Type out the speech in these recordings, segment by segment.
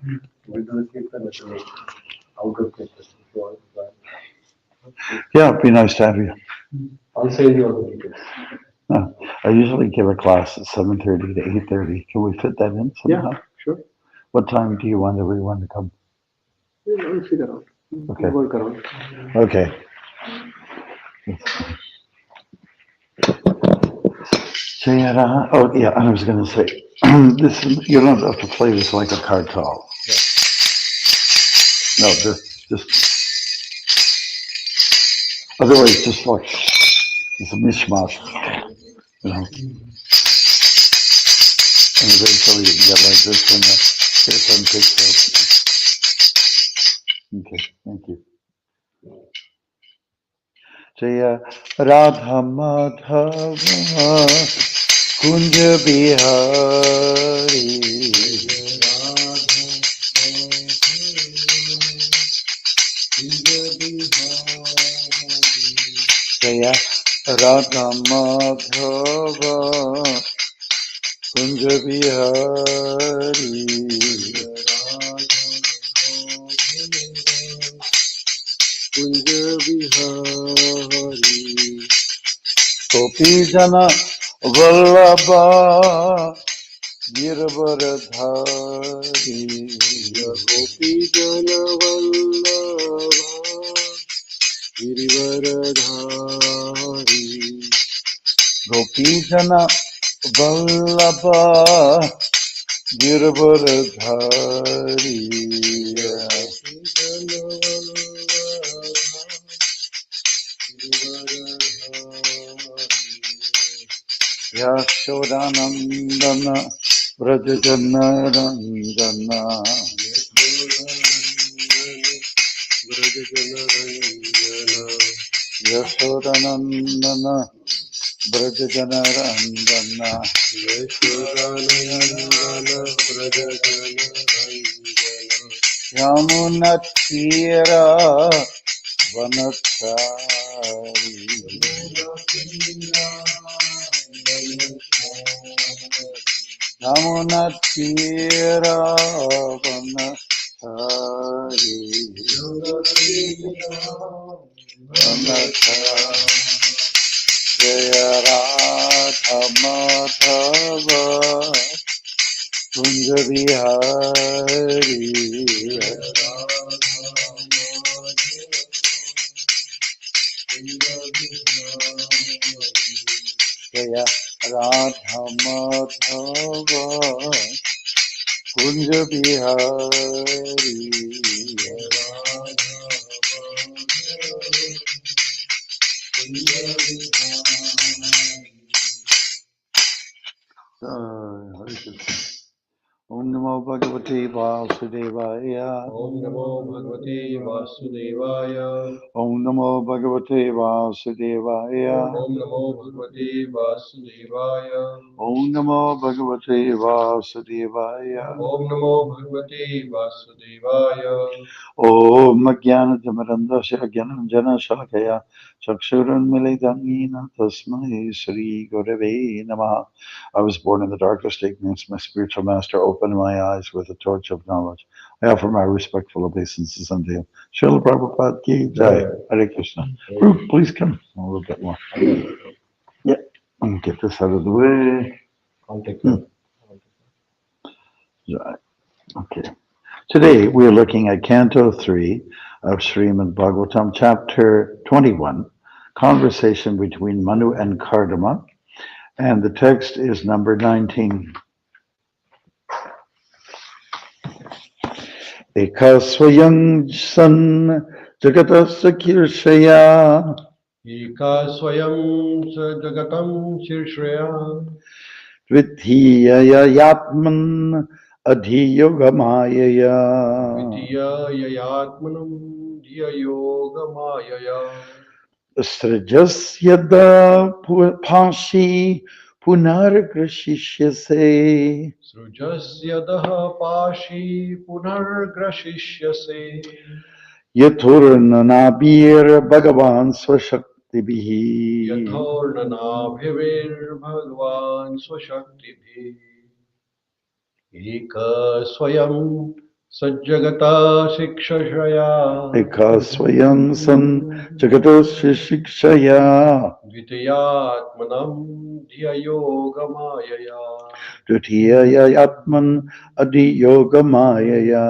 We do the kirtan at the outdoor places if you want. Yeah, it'd be nice to have you. I'll send you all the details. I usually give a class at 7:30 to 8:30. Can we fit that in somehow? Yeah, sure. What time do you want everyone to come? We'll figure out. Okay. We'll work around. Okay. Oh, yeah, I was going to say, this you don't have to play this like a cartel. Yeah. No, just otherwise, just like it's a mishmash, you know. And eventually you can get like this when the kirtan picks up. Okay, thank you. Jaya Radha Madhava Kunja Bihari Jaya Radha Madhava Kunja Bihari Kunja Bihari Gopi Jana Vallabha Girvaradhari Gopi Jana Vallabha Girvaradhari Gopi Jana Vallabha Girvaradhari Yashodanandana Vrajajana Ranjana Yashodanandana Vrajajana Ranjana Yamunatira Vanachari Yamunatira Vanachari Jaya Radha Madhava Kunja Bihari Jaya Radha Madhava Kunja Bihari Om Namo Bhagavate Vasudevaya Om Namo Bhagavate Vasudevaya. Om Namo Bhagavate Vasudevaya Om Namo Bhagavate Vasudevaya. Om Namo Bhagavate Vasudevaya Om Namo Bhagavate Vasudevaya. Om Jnana-Timirandasya Jnana Shalakaya Chakshuranmilitam Yena Tasmai Shri Gurave Namaha. I was born in the darkest ignorance. My spiritual master opened my eyes with a torch of knowledge. I offer my respectful obeisances unto him. Srila Prabhupada Ki Jai. Hare Krishna. Ruth, please come a little bit more. Yeah, get this out of the way. I'll take that. Jai. Okay. Today we are looking at Canto 3 of Śrīmad-Bhāgavatam, Chapter 21, Conversation between Manu and Kardama, and the text is number 19. Ekasvayam san jagatasya kirshaya Eka Swayam Jagatam Shirshreya. Vidhiyaya yatman adhiyogamayaya Vidya Yayatmanam Dhya Yoga Mayaya. Srijasyada pashi punargrashishyase Srujasya Daha Pashi Punargrashishyase. Yathurnanabir Bhagavan Swashaktibihi Yathornanabhivir Bhagwan Swashaktibhi. Eka Swayam Sajjagata Shikshashaya Ekasvayam san jagatos shikshaya Dvitiyatmanam Dhyayogamayaya Dutiyayatman adiyogamayaya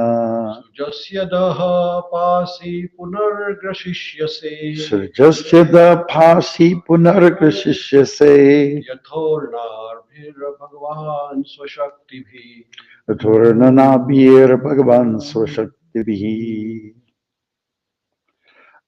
Sujasya daha pasi punargrashishyase Srijasyada phasi punargrashishyase Yathornar Bhagavan Swashakti Athornanabhir Bhagavan Swashaktibihi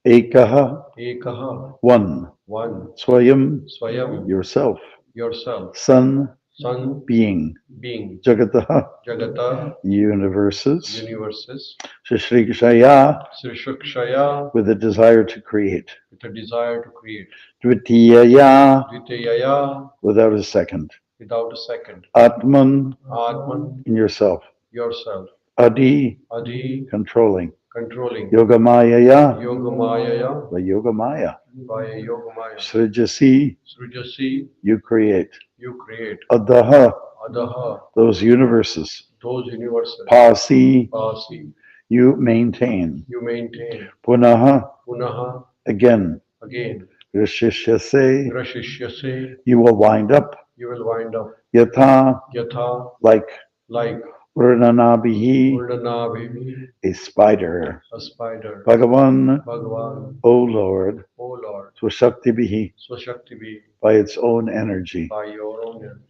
Ekaha Ekaha one one Swayam Swayam yourself yourself Sun Sun being being Jagataha Jagata universes universes Shrikshaya Srishukshaya with a desire to create with a desire to create Dvitiyaya Dvitiyaya without a second without a second Atman Atman in yourself yourself Adi Adi controlling controlling Yogamayaya Yogamayaya by Yogamaya by Yogamaya Srijasi Srijasi you create you create Adaha Adaha those universes those universes Pasi Pasi you maintain you maintain Punaha Punaha again again Rishishyase Grashishyase you will wind up you will wind up Yatha Yatha like like Urnanabihi Urdanabihi a spider a spider Bhagavan Bhagavan O Lord O Lord Swashaktibihi Swashakti by its own energy. by your own energy.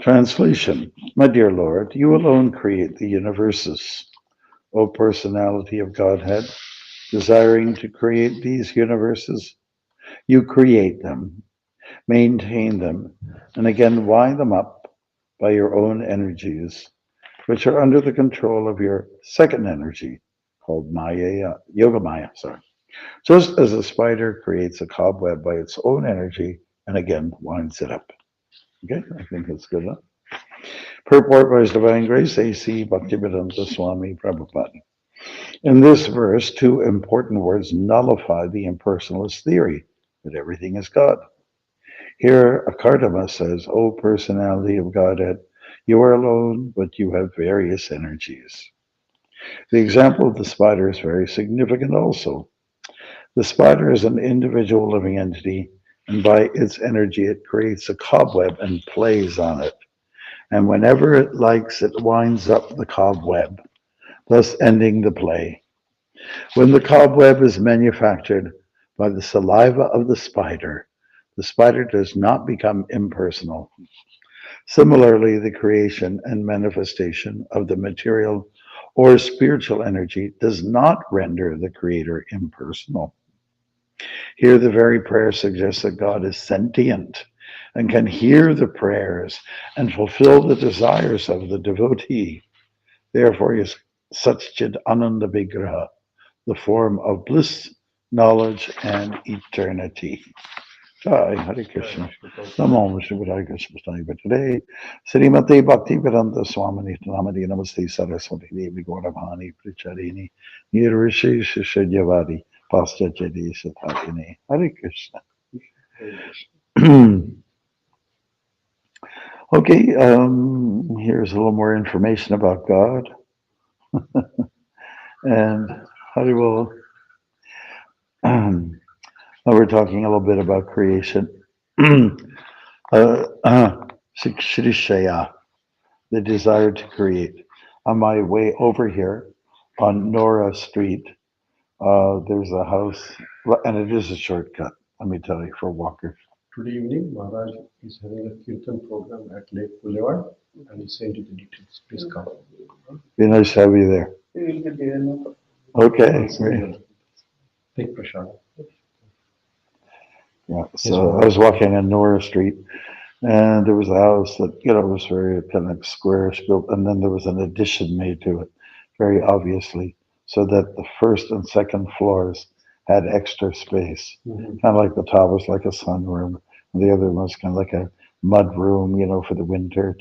Translation My dear Lord, you alone create the universes. O personality of Godhead, desiring to create these universes, you create them, maintain them, and again wind them up by your own energies, which are under the control of your second energy, called Maya, Yoga Maya, sorry. Just as a spider creates a cobweb by its own energy and again winds it up. Okay, I think that's good enough. Purport by His Divine Grace, A.C. Bhaktivedanta Swami Prabhupada. In this verse, two important words nullify the impersonalist theory that everything is God. Here, Kardama says, O personality of Godhead, you are alone, but you have various energies. The example of the spider is very significant also. The spider is an individual living entity, and by its energy, it creates a cobweb and plays on it. And whenever it likes, it winds up the cobweb, thus ending the play. When the cobweb is manufactured by the saliva of the spider does not become impersonal. Similarly, the creation and manifestation of the material or spiritual energy does not render the creator impersonal. Here, the very prayer suggests that God is sentient and can hear the prayers and fulfill the desires of the devotee. Therefore, he is Satchid Ananda Vigraha, the form of bliss, knowledge, and eternity. Jai Hare Krishna. Namo Vishnu Krishna today. Srimati Bhakti Vedanta Swami Namadi Namaste Saraswati Devi Gauravani Pricharini Nirvishi Shishadyavadi Paschachadi Satatini. Hare Krishna. Okay, here's a little more information about God. And Haribo, we're talking a little bit about creation. Shikshaya, the desire to create. On my way over here on Nora Street, there's a house, and it is a shortcut, let me tell you, for walkers. Today evening, Maharaj is having a Kirtan program at Lake Boulevard and he sent you the details. Please come. Be nice to have you there. Okay, great. Take Prashant. Yeah, so I was walking on Nora Street, and there was a house that, was very kind of squarish built, and then there was an addition made to it, very obviously, so that the first and second floors had extra space. Mhm. Kind of like the top was like a sunroom, and the other was kind of like a mud room, for the winter.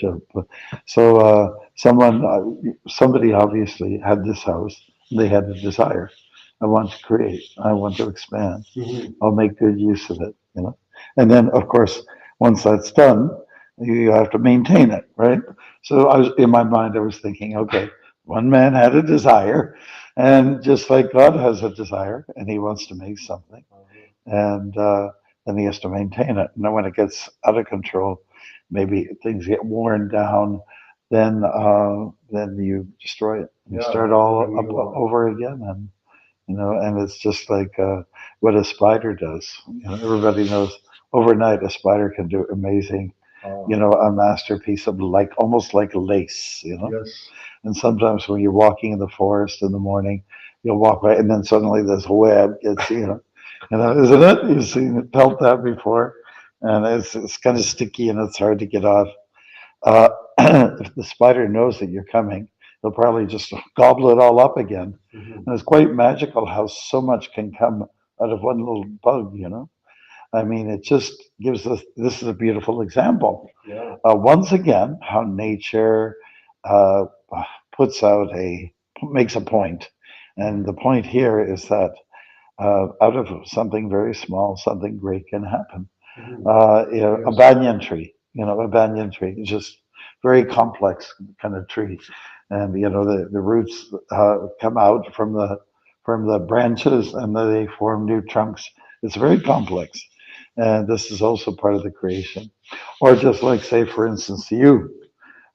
So somebody obviously had this house, and they had a desire. I want to create. I want to expand. Mhm. I'll make good use of it, And then, of course, once that's done, you have to maintain it, right? So in my mind, I was thinking, okay, One man had a desire, and just like God has a desire, and he wants to make something, and then he has to maintain it. And then when it gets out of control, maybe things get worn down, then you destroy it. You start all up over again, and and it's just like what a spider does. Everybody knows overnight a spider can do amazing. A masterpiece of like almost like lace. Yes. And sometimes when you're walking in the forest in the morning, you'll walk by, and then suddenly this web gets, isn't it? You've seen it, felt that before, and it's kind of sticky and it's hard to get off. Uh, if the spider knows that you're coming, they'll probably just gobble it all up again. And it's quite magical how so much can come out of one little bug. I mean, it just gives us, this is a beautiful example. Yeah. Once again, how nature uh, makes a point. And the point here is that out of something very small, something great can happen. A banyan tree, a banyan tree is just very complex kind of tree, and the roots come out from the branches, and then they form new trunks. It's very complex, and this is also part of the creation. Or just like, say, for instance, you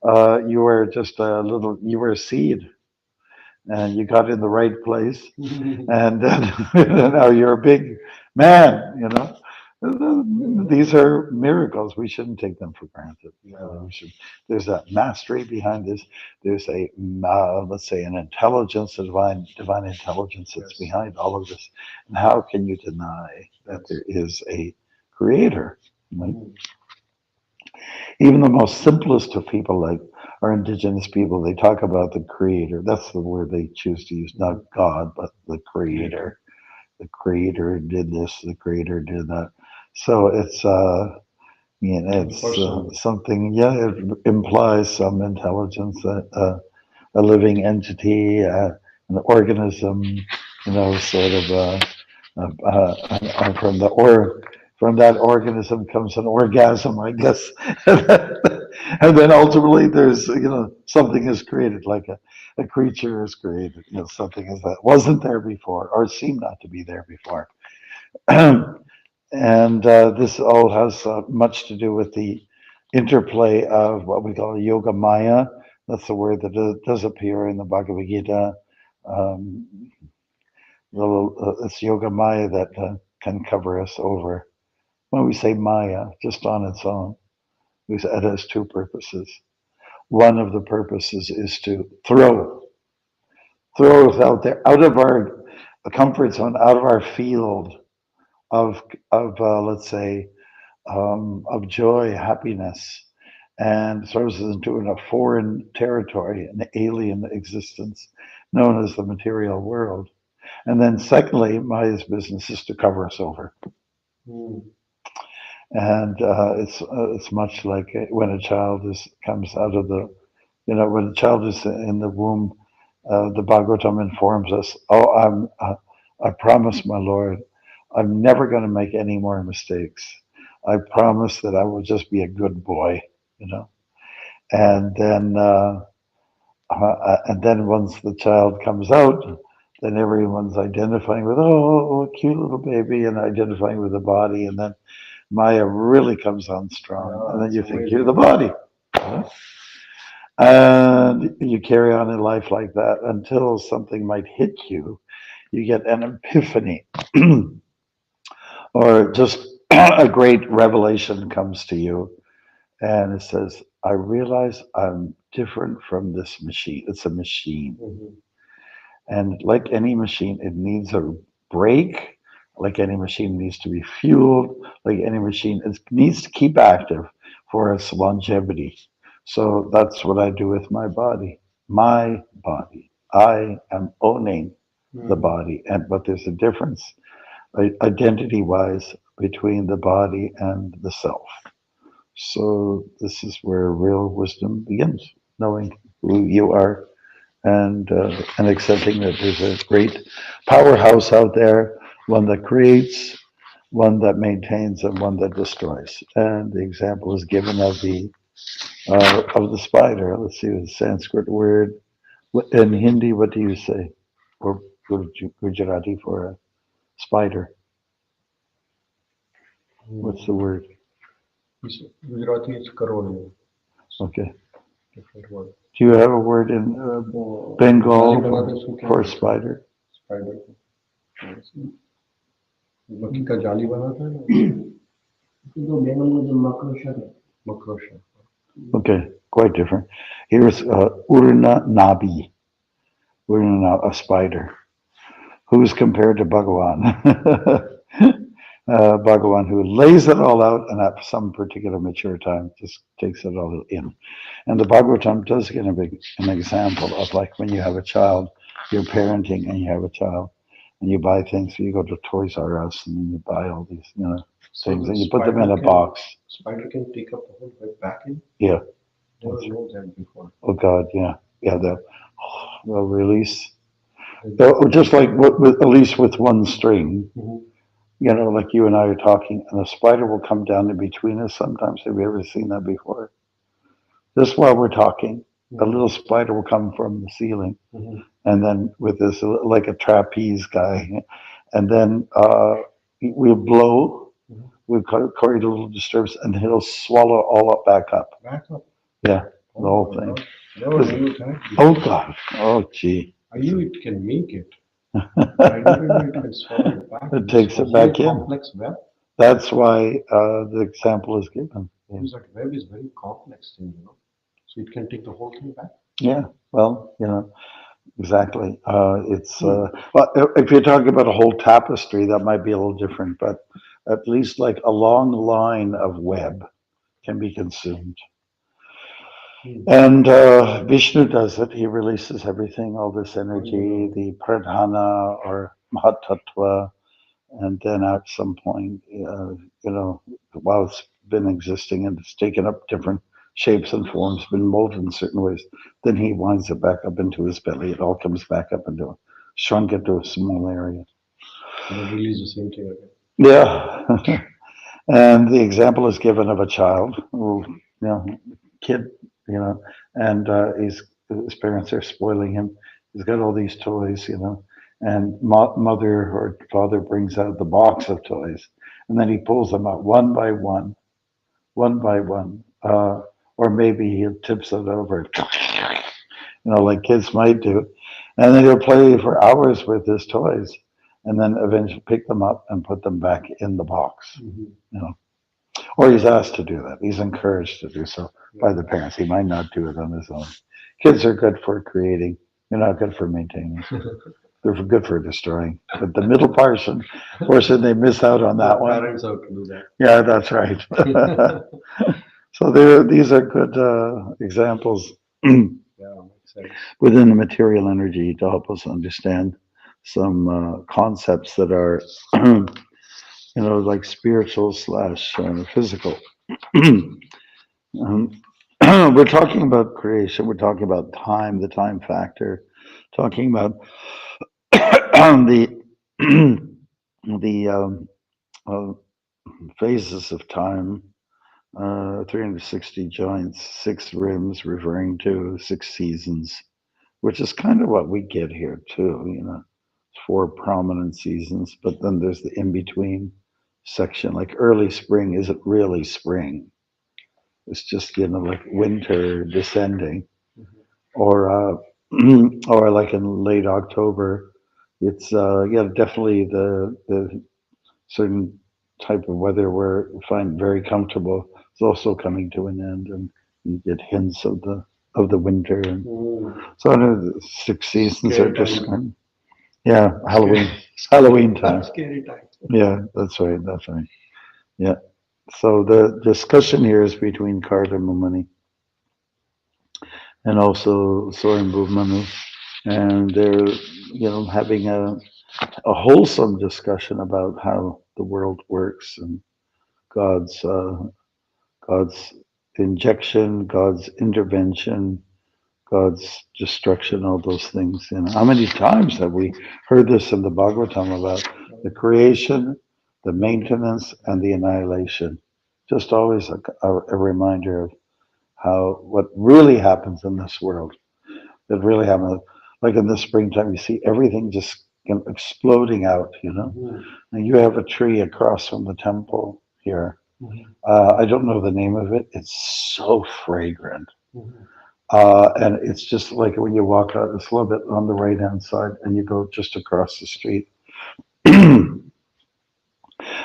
were just you were a seed, and you got in the right place, and then now you're a big man. These are miracles. We shouldn't take them for granted. There's a mastery behind this. There's let's say, an intelligence, a divine intelligence that's behind all of this. And how can you deny that there is a creator? Right? Even the most simplest of people, like our indigenous people, they talk about the creator. That's the word they choose to use, not God, but the creator. The creator did this, the creator did that. So it's something. Yeah, it implies some intelligence, that a living entity, an organism, sort of from that organism comes an orgasm, I guess. And then ultimately there's, something is created, like a creature is created, something is that wasn't there before or seemed not to be there before. And this all has much to do with the interplay of what we call yoga maya. That's the word that does appear in the Bhagavad Gita. It's yoga maya that can cover us over. When we say maya, just on its own, it has two purposes. One of the purposes is to throw us out there, out of our comfort zone, out of our field of let's say, of joy, happiness, and throws us into a foreign territory, an alien existence known as the material world. And then secondly, Maya's business is to cover us over. And it's much like when a child comes out of the, when a child is in the womb, the Bhagavatam informs us, I promise, my Lord, I'm never going to make any more mistakes. I promise that I will just be a good boy, And then once the child comes out, then everyone's identifying with, oh, cute little baby, and identifying with the body, and then Maya really comes on strong, and then you think you're the body. And you carry on in life like that until something might hit you. You get an epiphany, or just a great revelation comes to you, and it says, I realize I'm different from this machine. It's a machine. And like any machine, it needs a brake. Like any machine needs to be fueled. Like any machine, it needs to keep active for its longevity. So that's what I do with my body. My body. I am owning the body. But there's a difference, identity-wise, between the body and the self. So this is where real wisdom begins, knowing who you are, and accepting that there's a great powerhouse out there, one that creates, one that maintains, and one that destroys. And the example is given of the spider. Let's see the Sanskrit word. In Hindi, what do you say? Or Gujarati for a spider? What's the word? Gujarati is karoli. Okay. Different word. Do you have a word in Bengal for spider? Spider. मक्खी का जाली बनाता है ना तो बेंगल में जो मकरोशा Okay, quite different. Here's Urna Nabi, a spider. Who's compared to Bhagavan? Bhagavan, who lays it all out and at some particular mature time just takes it all in. And the Bhagavatam does give an example of like when you have a child, you're parenting and you have a child, and you buy things. So you go to Toys R Us and then you buy all these, things, and you put them in a box. Spider can take up the whole web back in? Yeah. Never known that before. Oh God, yeah. The release. Just like at least with one string. Mm-hmm. Like you and I are talking, and a spider will come down in between us sometimes. Have you ever seen that before? Just while we're talking, a little spider will come from the ceiling, and then with this, like a trapeze guy, and then we'll blow, we'll create a little disturbance, and he'll swallow all up back up. Back up? Yeah, the whole thing. Never knew that. Oh God, oh gee. I knew it can make it. I never knew it can swallow it back. It takes it back in. Complex web. That's why the example is given. Because that web is very complex thing, so it can take the whole thing back. Yeah, well, exactly. It's well, if you're talking about a whole tapestry, that might be a little different, but at least like a long line of web can be consumed. And Vishnu does it. He releases everything, all this energy, the pradhana or mahatattva, and then at some point, while it's been existing and it's taken up different shapes and forms, been molded in certain ways, then he winds it back up into his belly. It all comes back up into shrunk into a small area. And then release the same thing again. Yeah. And the example is given of a child who, kid, and his parents are spoiling him. He's got all these toys, and mother or father brings out the box of toys, and then he pulls them out one by one, or maybe he tips it over, like kids might do, and then he'll play for hours with his toys, and then eventually pick them up and put them back in the box, Or he's asked to do that. He's encouraged to do so by the parents. He might not do it on his own. Kids are good for creating. They're not good for maintaining. They're good for destroying. But the middle portion, they miss out on that one. Parents have to do that. Yeah, that's right. So these are good examples Makes sense. within the material energy to help us understand some concepts that are like spiritual / physical. We're talking about creation. We're talking about time, the time factor. Talking about the phases of time. 360 joints, 6 rims, referring to 6 seasons, which is kind of what we get here too. 4 prominent seasons, but then there's the in-between section, like early spring isn't really spring. It's just, like winter descending, or like in late October, it's definitely the certain type of weather where we find very comfortable. It's also coming to an end, and you get hints of the winter, and so I know the 6 seasons Scary are just. time. Yeah, Halloween time. Scary time. Yeah, that's right. Yeah. So the discussion here is between Kardama Manu and also Śrīmad-Bhāgavatam Manu, and they're having a wholesome discussion about how the world works and God's injection, God's intervention, God's destruction, all those things. How many times have we heard this in the Bhagavatam about the creation, the maintenance, and the annihilation? Just always a reminder of what really happens in this world. that really happen. Like in the springtime, you see everything just exploding out, And you have a tree across from the temple here. I don't know the name of it. It's so fragrant. And it's just like when you walk out, it's a little bit on the right hand side, and you go just across the street.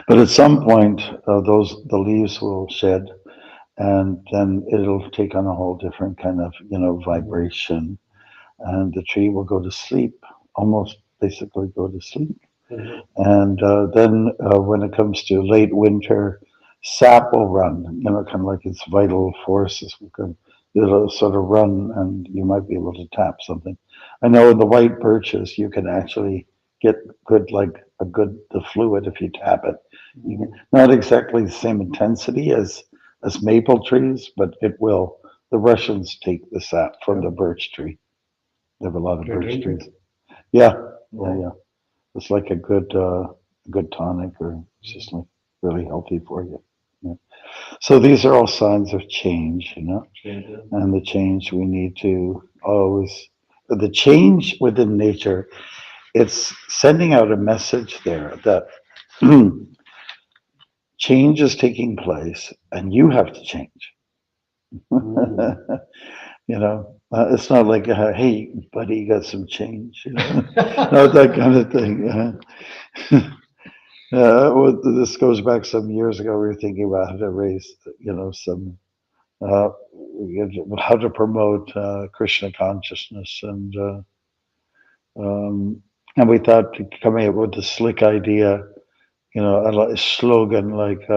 But at some point, the leaves will shed, and then it'll take on a whole different kind of vibration, and the tree will go to sleep, almost basically go to sleep. And then when it comes to late winter, sap will run, kind of like its vital forces it'll sort of run, and you might be able to tap something. I know in the white birches you can actually get the fluid if you tap it. Not exactly the same intensity as maple trees, but it will. The Russians take the sap from the birch tree. They have a lot of birch trees. Yeah. It's like a good tonic, or it's just like really healthy for you. Yeah. So these are all signs of change, and the change we need to always, the change within nature, it's sending out a message there that change is taking place and you have to change. It's not like, hey, buddy, you got some change, not that kind of thing. Well, this goes back some years ago. We were thinking about how to raise, some, how to promote Krishna consciousness, and we thought coming up with a slick idea, a slogan like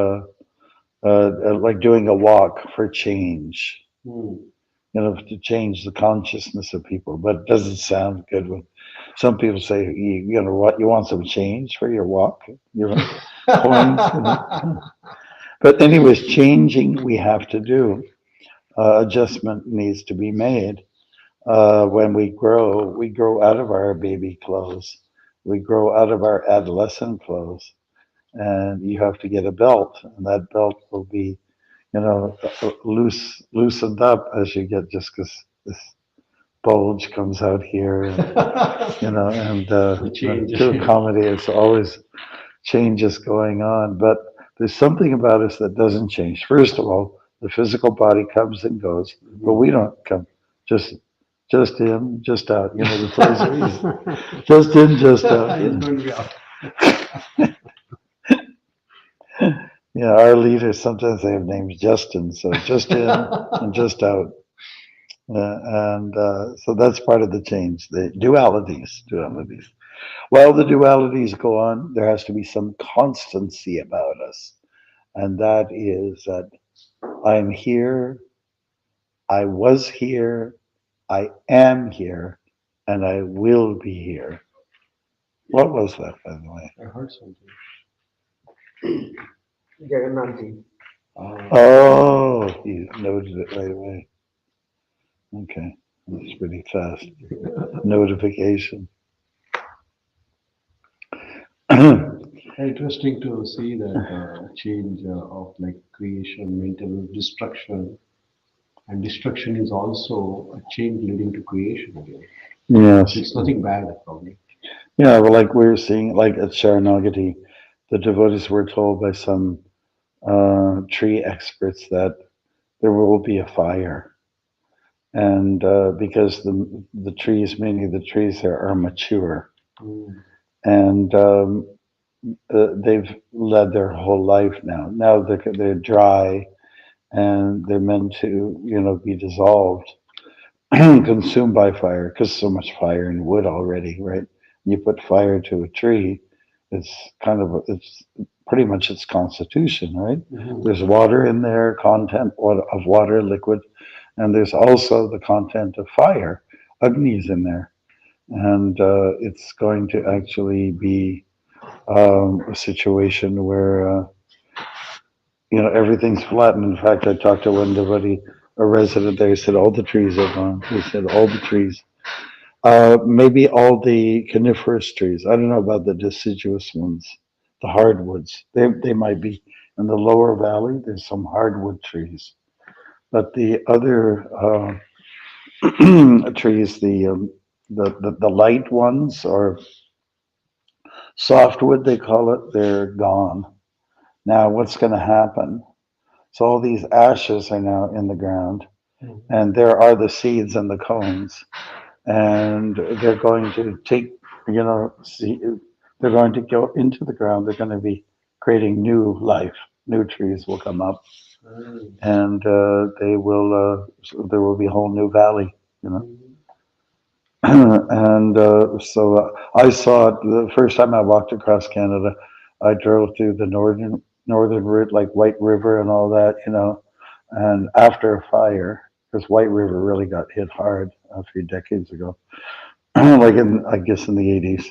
doing a walk for change. To change the consciousness of people, but it doesn't sound good when some people say, what, you want some change for your walk, coins, But anyways, changing we have to do. Adjustment needs to be made. When we grow out of our baby clothes, we grow out of our adolescent clothes, and you have to get a belt, and that belt will be loosened up as you get, just because this bulge comes out here, and to accommodate, it's always changes going on. But there's something about us that doesn't change. First of all, the physical body comes and goes, but we don't come just in, just out. The phrase, just in, just out. Yeah, our leaders, sometimes they have names Justin, so just in and just out. So that's part of the change, the dualities. While the dualities go on, there has to be some constancy about us. And that is that I'm here, I was here, I am here, and I will be here. What was that, by the way? I heard something. Jagannath. Oh, you noted it right away. Okay, that's pretty fast. Notification. Interesting to see that change of like creation, maintenance, destruction, and destruction is also a change leading to creation again. Yes. It's nothing bad, probably. Yeah, well, like we were seeing, like at Sharanagati, the devotees were told by some tree experts that there will be a fire, and because the trees, many of the trees there are mature, and they've led their whole life now. Now they're dry, and they're meant to be dissolved, consumed by fire, because so much fire in wood already, right? You put fire to a tree, it's pretty much its constitution, right? There's water in there, content of water, liquid, and there's also the content of fire. Agni is in there, and it's going to actually be a situation where everything's flattened. In fact, I talked to one devotee, a resident there. He said all the trees are gone. He said all the trees. Maybe all the coniferous trees. I don't know about the deciduous ones, the hardwoods. They might be in the lower valley. There's some hardwood trees, but the other trees, the light ones, or softwood they call it, they're gone. Now what's going to happen? So all these ashes are now in the ground, and there are the seeds and the cones, and they're going to take, they're going to go into the ground. They're going to be creating new life. New trees will come up, and they will. So there will be a whole new valley, you know. And so I saw it the first time I walked across Canada. I drove through the northern route, like White River and all that, you know. And after a fire, because White River really got hit hard a few decades ago, like I guess in the 80s.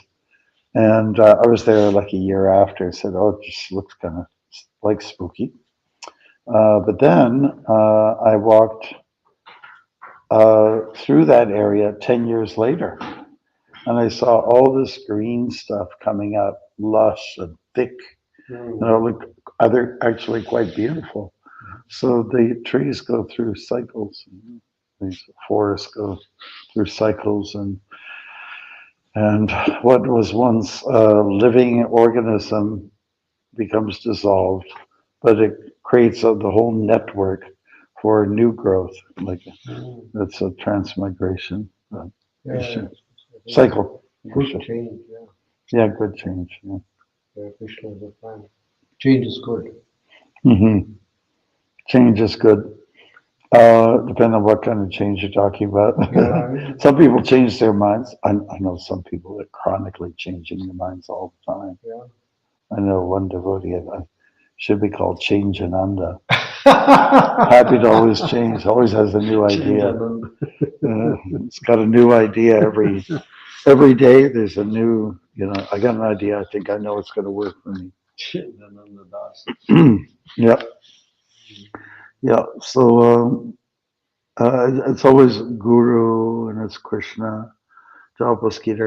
And I was there like a year after. I said, "Oh, it just looks kind of like spooky." But then I walked through that area 10 years later, and I saw all this green stuff coming up, lush and thick. You know, look, other actually quite beautiful. So the trees go through cycles. These forests go through cycles, and what was once a living organism becomes dissolved, but it creates the whole network for new growth. Like that's a transmigration cycle. Good change, yeah. Yeah, good change. Yeah. Krishna is a fan. Change is good. Change is good. Depending on what kind of change you're talking about. Yeah. Some people change their minds. I know some people that are chronically changing their minds all the time. Yeah. I know one devotee, should be called Change Ananda. Happy to always change, always has a new idea. It's got a new idea every day. There's a new, I got an idea. I think I know it's going to work for me. Yeah. Yeah. So it's always Guru and it's Krishna to help us keep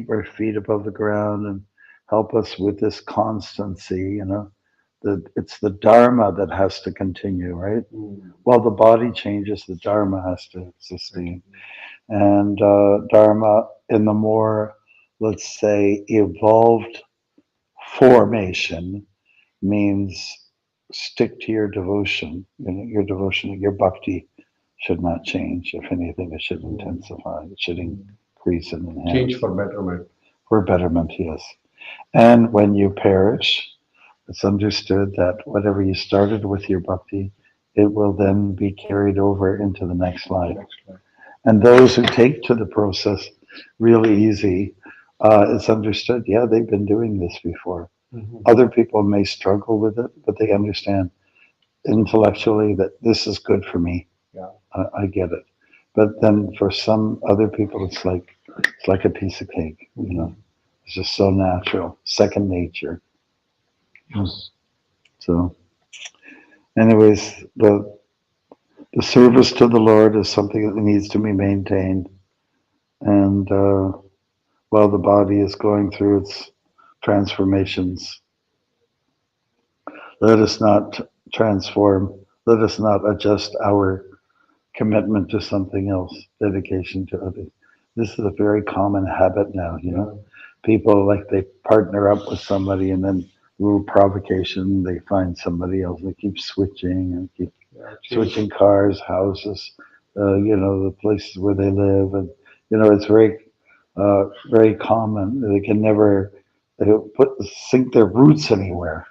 our feet above the ground and help us with this constancy, it's the Dharma that has to continue, right? While the body changes, the Dharma has to sustain. And Dharma in the more, let's say, evolved formation means stick to your devotion. Your devotion, your bhakti should not change. If anything, it should intensify. It should increase and enhance. Change for betterment. For betterment, yes. And when you perish, it's understood that whatever you started with your bhakti, it will then be carried over into the next life. And those who take to the process really easy, it's understood, yeah, they've been doing this before. Other people may struggle with it, but they understand intellectually that this is good for me. Yeah. I get it. But then for some other people, it's like a piece of cake, It's just so natural, second nature. Yes. So, anyways, the service to the Lord is something that needs to be maintained, and while the body is going through its transformations, let us not transform. Let us not adjust our commitment to something else, dedication to others. This is a very common habit now, People they partner up with somebody and then little provocation, they find somebody else. They keep switching and keep switching cars, houses, the places where they live. And, it's very common. They can never sink their roots anywhere.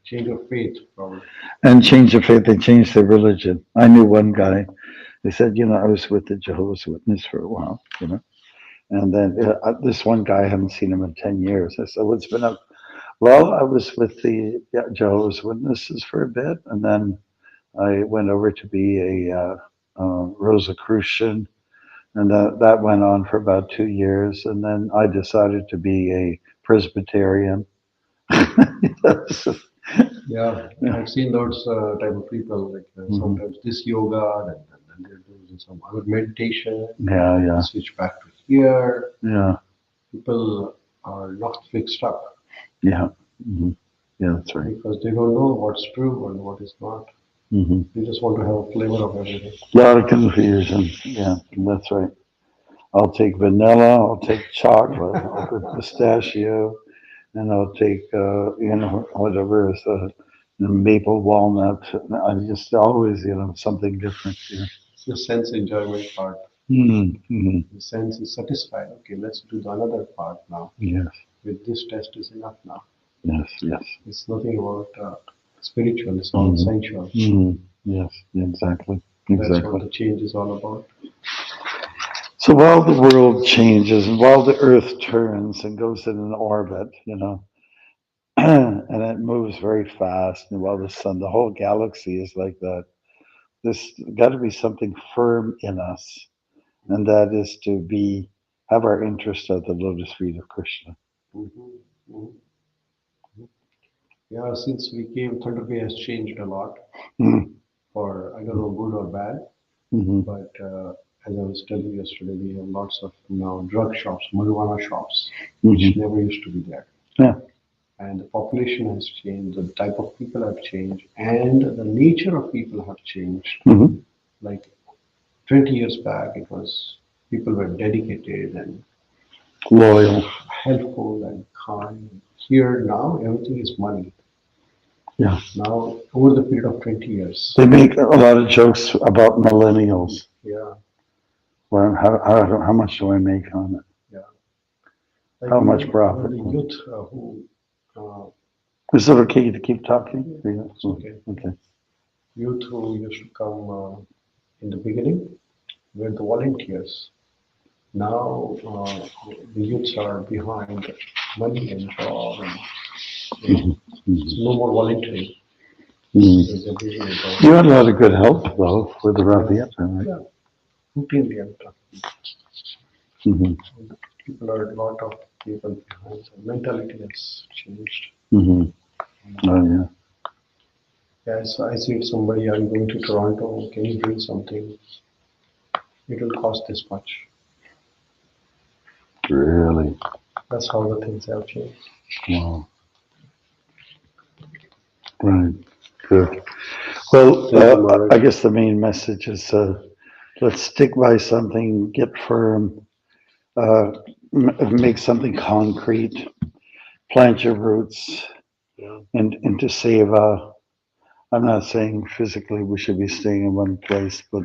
Change of faith, probably. And change of faith, they change their religion. I knew one guy, they said, I was with the Jehovah's Witness for a while, And then this one guy, I haven't seen him in 10 years. I said, what's been up? Well, I was with the Jehovah's Witnesses for a bit, and then I went over to be a Rosicrucian, and that went on for about 2 years, and then I decided to be a Presbyterian. Yeah, I've seen those type of people, sometimes this yoga, and then they're doing some other meditation. Yeah. Switch back to here. Yeah. People are not fixed up. Yeah. Mm-hmm. Yeah, that's right. Because they don't know what's true and what is not. You just want to have a flavor of everything. A lot of confusion. Yeah, that's right. I'll take vanilla, I'll take chocolate, I'll put pistachio, and I'll take, whatever is maple walnut. I just always, something different. Yeah. It's the sense enjoyment part. Mm-hmm. The sense is satisfied. Okay, let's do the another part now. Yes, With this test is enough now. yes, yes. It's nothing about spiritual. It's all sensual. Yes, exactly. That's what Exactly. the change is all about. So while the world changes and while the earth turns and goes in an orbit, and it moves very fast, and while the sun, the whole galaxy is like that, there's got to be something firm in us, and that is to have our interest at the lotus feet of Krishna. Yeah, since we came, Thunder Bay has changed a lot. For, I don't know, good or bad. But as I was telling you yesterday, we have lots of now drug shops, marijuana shops, which never used to be there. Yeah. And the population has changed, the type of people have changed, and the nature of people have changed. Like 20 years back, it was people were dedicated and Loyal. helpful and kind. Here now, everything is money. Yeah. Now, over the period of 20 years. They make a lot of jokes about millennials. Yeah. Well, how much do I make on it? Yeah. Like How much profit? The youth who. Is it okay to keep talking? Yeah, it's okay. Okay. Youth who used to come in the beginning were the volunteers. Now the youths are behind money and job, and no more volunteering. You had a lot of good help though for the Rathayatra, right? Yeah, routinely I'm talking. People are a lot of people behind. So mentality has changed. Oh yeah. Yeah, so I said somebody, I'm going to Toronto. Can you bring something? It will cost this much. Really? That's how the things have changed. Wow. Right. Good. Well, I guess the main message is let's stick by something, get firm, make something concrete, plant your roots, and into seva. I'm not saying physically we should be staying in one place, but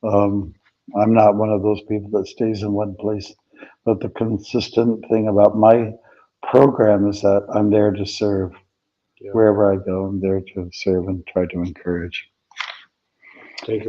I'm not one of those people that stays in one place. But the consistent thing about my program is that I'm there to serve. Wherever I go, I'm there to serve and try to encourage. Thank you.